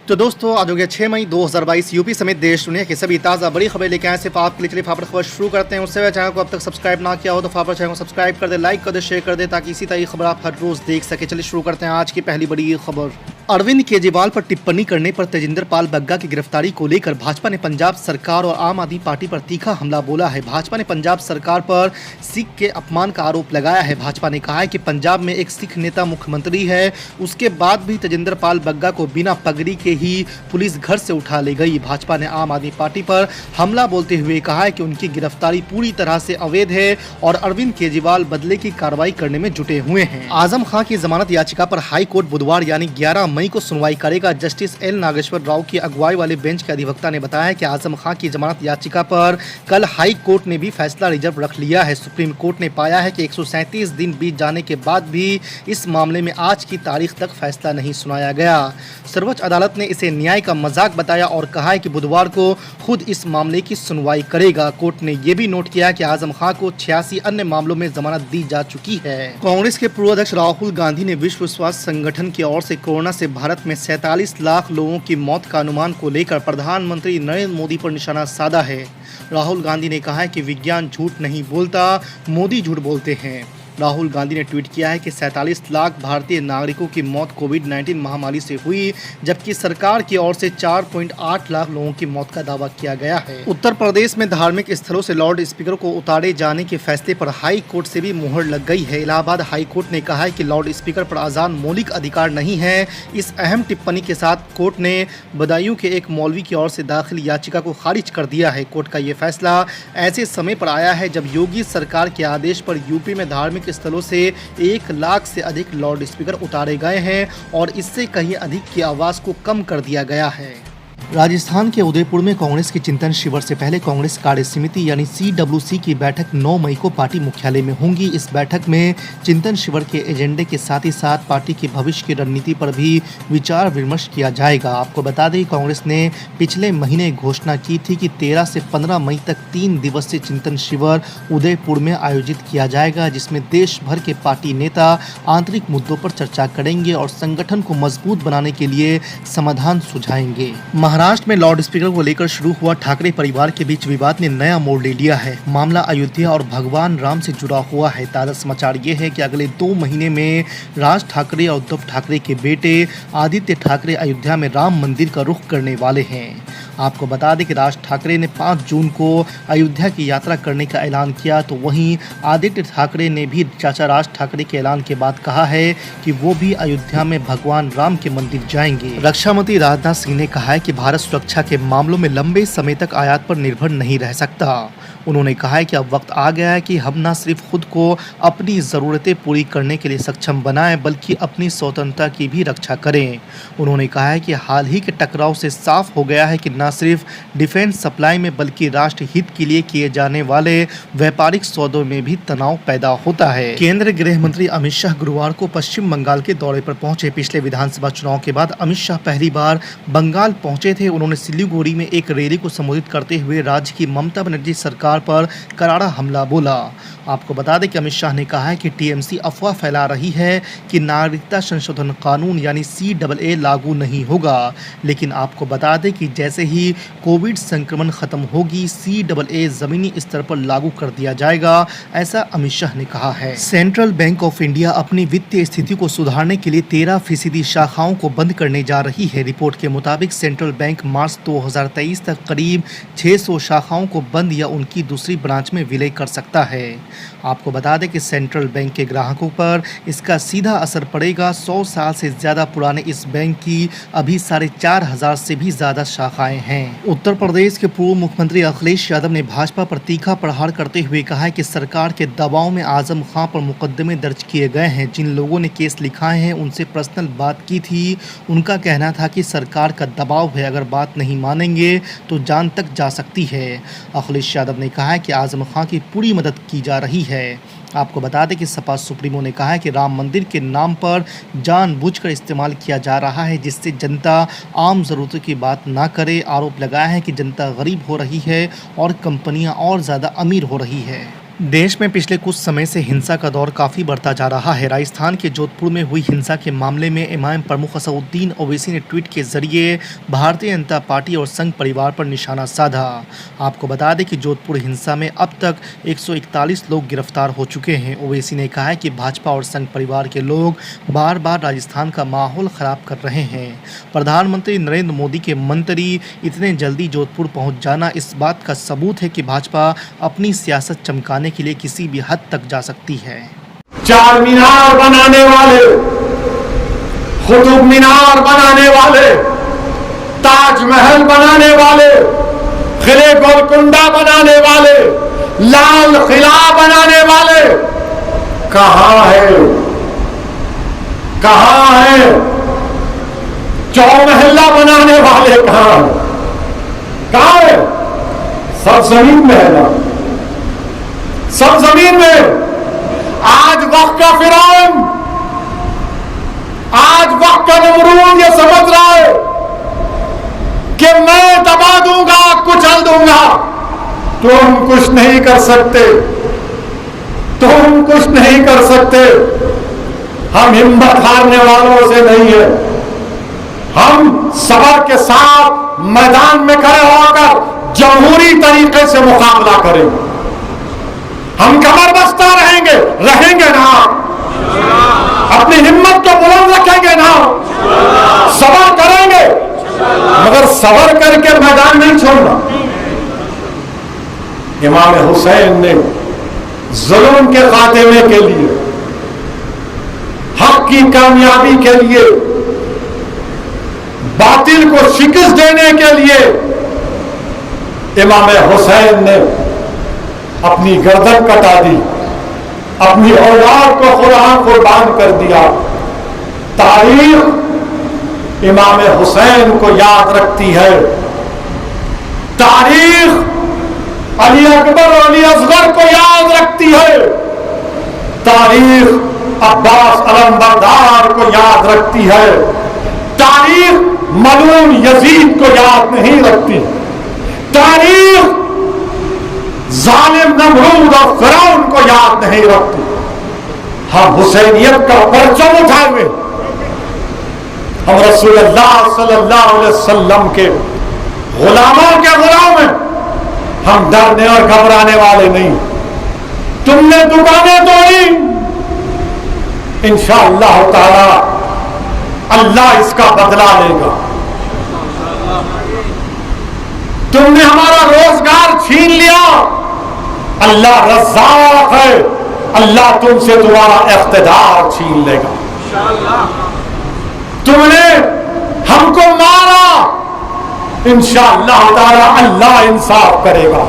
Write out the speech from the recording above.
तो दोस्तों आज हो गया 6 मई 2022। यूपी समेत देश दुनिया की सभी ताज़ा बड़ी खबरें लेके आए सिर्फ आपके लिए। चलिए फाफड़ खबर शुरू करते हैं। उससे पहले चैनल को अब तक सब्सक्राइब ना किया हो तो फाफड़ चैनल को सब्सक्राइब कर दे, लाइक कर दे, शेयर कर दे ताकि इसी तरह की खबर आप हर रोज देख सके। चलिए शुरू करते हैं आज की पहली बड़ी खबर। अरविंद केजरीवाल पर टिप्पणी करने पर तेजिंदर पाल बग्गा की गिरफ्तारी को लेकर भाजपा ने पंजाब सरकार और आम आदमी पार्टी पर तीखा हमला बोला है। भाजपा ने पंजाब सरकार पर सिख के अपमान का आरोप लगाया है। भाजपा ने कहा है कि पंजाब में एक सिख नेता मुख्यमंत्री है, उसके बाद भी तेजिंदर पाल बग्गा को बिना पगड़ी के ही पुलिस घर से उठा ले गई। भाजपा ने आम आदमी पार्टी पर हमला बोलते हुए कहा है कि उनकी गिरफ्तारी पूरी तरह से अवैध है और अरविंद केजरीवाल बदले की कार्रवाई करने में जुटे हुए हैं। आजम खां की जमानत याचिका पर हाई कोर्ट बुधवार यानी 11 मई को सुनवाई करेगा। जस्टिस एल नागेश्वर राव की अगुवाई वाले बेंच के अधिवक्ता ने बताया कि आजम खां की जमानत याचिका पर कल हाई कोर्ट ने भी फैसला रिजर्व रख लिया है। सुप्रीम कोर्ट ने पाया है कि 137 दिन बीत जाने के बाद भी इस मामले में आज की तारीख तक फैसला नहीं सुनाया गया। सर्वोच्च अदालत ने इसे न्याय का मजाक बताया और कहा है कि बुधवार को खुद इस मामले की सुनवाई करेगा। कोर्ट ने यह भी नोट किया कि आजम खां को 86 अन्य मामलों में जमानत दी जा चुकी है। कांग्रेस के पूर्व अध्यक्ष राहुल गांधी ने विश्व स्वास्थ्य संगठन की ओर से कोरोना से भारत में 47 लाख लोगों की मौत का अनुमान को लेकर प्रधानमंत्री नरेंद्र मोदी पर निशाना साधा है। राहुल गांधी ने कहा है कि विज्ञान झूठ नहीं बोलता, मोदी झूठ बोलते हैं। राहुल गांधी ने ट्वीट किया है कि 47 लाख भारतीय नागरिकों की मौत कोविड-19 महामारी से हुई, जबकि सरकार की ओर से 4.8 लाख लोगों की मौत का दावा किया गया है। उत्तर प्रदेश में धार्मिक स्थलों से लाउड स्पीकर को उतारे जाने के फैसले पर हाई कोर्ट से भी मुहर लग गई है। इलाहाबाद हाई कोर्ट ने कहा है कि लाउड स्पीकर पर अजान मौलिक अधिकार नहीं है। इस अहम टिप्पणी के साथ कोर्ट ने बदायूं के एक मौलवी की ओर से दाखिल याचिका को खारिज कर दिया है। कोर्ट का ये फैसला ऐसे समय पर आया है जब योगी सरकार के आदेश पर यूपी में धार्मिक स्थलों से 1 लाख से अधिक लाउड स्पीकर उतारे गए हैं और इससे कहीं अधिक की आवाज को कम कर दिया गया है। राजस्थान के उदयपुर में कांग्रेस के चिंतन शिविर से पहले कांग्रेस कार्य समिति यानी CWC की बैठक 9 मई को पार्टी मुख्यालय में होंगी। इस बैठक में चिंतन शिविर के एजेंडे के साथ ही साथ पार्टी की भविष्य की रणनीति पर भी विचार विमर्श किया जाएगा। आपको बता दें कांग्रेस ने पिछले महीने घोषणा की थी कि 13 से 15 मई तक 3 दिवसीय चिंतन शिविर उदयपुर में आयोजित किया जाएगा, जिसमें देश भर के पार्टी नेता आंतरिक मुद्दों पर चर्चा करेंगे और संगठन को मजबूत बनाने के लिए समाधान सुझाएंगे। महाराष्ट्र में लाउड स्पीकर को लेकर शुरू हुआ ठाकरे परिवार के बीच विवाद ने नया मोड़ ले लिया है। मामला अयोध्या और भगवान राम से जुड़ा हुआ है। ताजा समाचार ये है कि अगले 2 महीने में राज ठाकरे और उद्धव ठाकरे के बेटे आदित्य ठाकरे अयोध्या में राम मंदिर का रुख करने वाले हैं। आपको बता दें कि राज ठाकरे ने 5 जून को अयोध्या की यात्रा करने का ऐलान किया, तो वहीं आदित्य ठाकरे ने भी चाचा राज ठाकरे के ऐलान के बाद कहा है कि वो भी अयोध्या में भगवान राम के मंदिर जाएंगे। रक्षा मंत्री राजनाथ सिंह ने कहा है कि भारत सुरक्षा के मामलों में लंबे समय तक आयात पर निर्भर नहीं रह सकता। उन्होंने कहा है कि अब वक्त आ गया है कि हम न सिर्फ खुद को अपनी ज़रूरतें पूरी करने के लिए सक्षम बनाएं, बल्कि अपनी स्वतंत्रता की भी रक्षा करें। उन्होंने कहा है कि हाल ही के टकराव से साफ हो गया है कि न सिर्फ डिफेंस सप्लाई में बल्कि राष्ट्र हित के लिए किए जाने वाले व्यापारिक सौदों में भी तनाव पैदा होता है। केंद्रीय गृह मंत्री अमित शाह गुरुवार को पश्चिम बंगाल के दौरे पर पहुंचे। पिछले विधानसभा चुनाव के बाद अमित शाह पहली बार बंगाल पहुंचे थे। उन्होंने सिलीगुड़ी में एक रैली को संबोधित करते हुए राज्य की ममता बनर्जी सरकार पर करारा हमला बोला। आपको बता दें कि अमित शाह ने कहा है कि टीएमसी अफवाह फैला रही है कि नागरिकता संशोधन कानून यानी CAA लागू नहीं होगा, लेकिन आपको बता दें कि जैसे ही कोविड संक्रमण खत्म होगी CAA जमीनी स्तर पर लागू कर दिया जाएगा, ऐसा अमित शाह ने कहा है। सेंट्रल बैंक ऑफ इंडिया अपनी वित्तीय स्थिति को सुधारने के लिए 13% शाखाओं को बंद करने जा रही है। रिपोर्ट के मुताबिक सेंट्रल बैंक मार्च 2023 तक करीब 600 शाखाओं को बंद या उनकी दूसरी ब्रांच में विलय कर सकता है। आपको बता दें कि सेंट्रल बैंक के ग्राहकों पर इसका सीधा असर पड़ेगा। 100 साल से ज्यादा पुराने इस बैंक की अभी 4,500 से भी ज्यादा शाखाएं हैं। उत्तर प्रदेश के पूर्व मुख्यमंत्री अखिलेश यादव ने भाजपा पर तीखा प्रहार करते हुए कहा है कि सरकार के दबाव में आजम खां पर मुकदमे दर्ज किए गए हैं। जिन लोगों ने केस लिखाए हैं उनसे पर्सनल बात की थी। उनका कहना था कि सरकार का दबाव है, अगर बात नहीं मानेंगे तो जान तक जा सकती है। अखिलेश यादव ने कहा है कि आजम खां की पूरी मदद की जा रही है। आपको बता दें कि सपा सुप्रीमो ने कहा है कि राम मंदिर के नाम पर जानबूझकर इस्तेमाल किया जा रहा है, जिससे जनता आम ज़रूरतों की बात ना करे। आरोप लगाया है कि जनता गरीब हो रही है और कंपनियां और ज़्यादा अमीर हो रही है। देश में पिछले कुछ समय से हिंसा का दौर काफ़ी बढ़ता जा रहा है। राजस्थान के जोधपुर में हुई हिंसा के मामले में इमाम प्रमुख असदुद्दीन ओवैसी ने ट्वीट के जरिए भारतीय जनता पार्टी और संघ परिवार पर निशाना साधा। आपको बता दें कि जोधपुर हिंसा में अब तक 141 लोग गिरफ्तार हो चुके हैं। ओवैसी ने कहा है कि भाजपा और संघ परिवार के लोग बार बार राजस्थान का माहौल ख़राब कर रहे हैं। प्रधानमंत्री नरेंद्र मोदी के मंत्री इतने जल्दी जोधपुर पहुँच जाना इस बात का सबूत है कि भाजपा अपनी सियासत चमकाने के लिए किसी भी हद तक जा सकती है। चार मीनार बनाने वाले, कुतुब मीनार बनाने वाले, ताजमहल बनाने वाले, किले गोलकुंडा बनाने वाले, लाल किला बनाने वाले कहां है? कहां है? चौमहल्ला बनाने वाले कहां है? सब जमीन में है ना, सब जमीन में। आज वक्त का फिरौन, आज वक्त का नमरूद ये समझ रहा है कि मैं दबा दूंगा, कुचल दूंगा। तुम कुछ नहीं कर सकते, तुम कुछ नहीं कर सकते। हम हिम्मत हारने वालों से नहीं है। हम सबर के साथ मैदान में खड़े होकर जमहूरी तरीके से मुकाबला करेंगे। हम कमर बस्ता रहेंगे ना, अपनी हिम्मत को बुलंद रखेंगे ना, सबर करेंगे, मगर सबर करके मैदान नहीं छोड़ना। इमाम हुसैन ने जुल्म के खात्मे के लिए, हक की कामयाबी के लिए, बातिल को शिकस्त देने के लिए इमाम हुसैन ने अपनी गर्दन कटा दी, अपनी औलाद को कुर्बान कर दिया। तारीख इमाम हुसैन को याद रखती है। तारीख अली अकबर और अली असगर को याद रखती है। तारीख अब्बास अलमबरदार को याद रखती है। तारीख मलून यजीद को याद नहीं रखती। तारीख जालिम नमरूद और फिरौन को याद नहीं रखती। हम हुसैनियत का परचम उठाए हुए, हम रसूलुल्लाह सल्लल्लाहु अलैहि वसल्लम के गुलामों के गुलाम हैं। हम डरने और घबराने वाले नहीं। तुमने दुकानें तोड़ी, इंशाअल्लाह ताला अल्लाह इसका बदला लेगा। तुमने हमारा रोजगार छीन लिया, अल्लाह रज़्ज़ाक़ है, अल्लाह तुमसे तुम्हारा इख्तिदार छीन लेगा। तुमने हमको मारा, इंशाअल्लाह ताला अल्लाह इंसाफ करेगा।